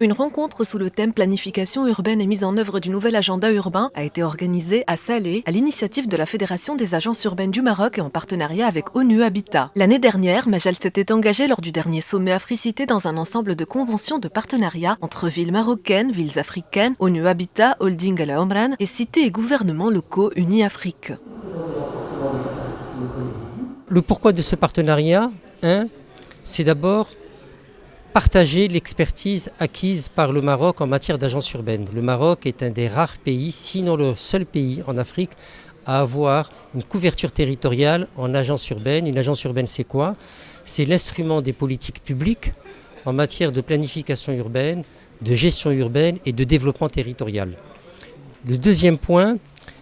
Une rencontre sous le thème planification urbaine et mise en œuvre du nouvel agenda urbain a été organisée à Salé à l'initiative de la Fédération des agences urbaines du Maroc et en partenariat avec ONU Habitat. L'année dernière, Majal s'était engagé lors du dernier sommet Africité dans un ensemble de conventions de partenariat entre villes marocaines, villes africaines, ONU Habitat, Holding Al Omran et cités et gouvernements locaux unis Afrique. Le pourquoi de ce partenariat, c'est d'abord partager l'expertise acquise par le Maroc en matière d'agence urbaine. Le Maroc est un des rares pays, sinon le seul pays en Afrique, à avoir une couverture territoriale en agence urbaine. Une agence urbaine, c'est quoi? C'est l'instrument des politiques publiques en matière de planification urbaine, de gestion urbaine et de développement territorial. Le deuxième point,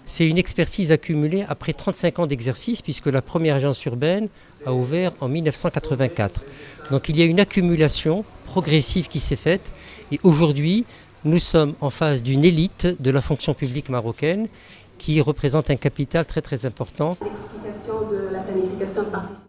c'est une expertise accumulée après 35 ans d'exercice, puisque la première agence urbaine a ouvert en 1984. Donc il y a une accumulation progressive qui s'est faite, et aujourd'hui, nous sommes en face d'une élite de la fonction publique marocaine qui représente un capital très très important.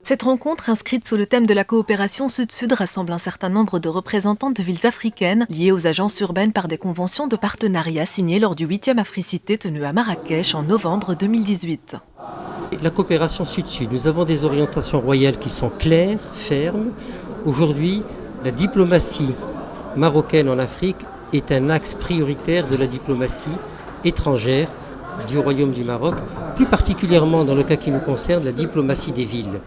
Cette rencontre, inscrite sous le thème de la coopération Sud-Sud, rassemble un certain nombre de représentants de villes africaines liées aux agences urbaines par des conventions de partenariat signées lors du 8e Africité tenu à Marrakech en novembre 2018. La coopération Sud-Sud, nous avons des orientations royales qui sont claires, fermes. Aujourd'hui, la diplomatie marocaine en Afrique est un axe prioritaire de la diplomatie étrangère du Royaume du Maroc, plus particulièrement dans le cas qui nous concerne, la diplomatie des villes.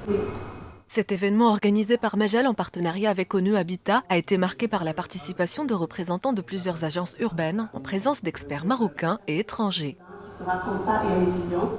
Cet événement organisé par Majal en partenariat avec ONU Habitat a été marqué par la participation de représentants de plusieurs agences urbaines en présence d'experts marocains et étrangers. Qui sera compas et résilient.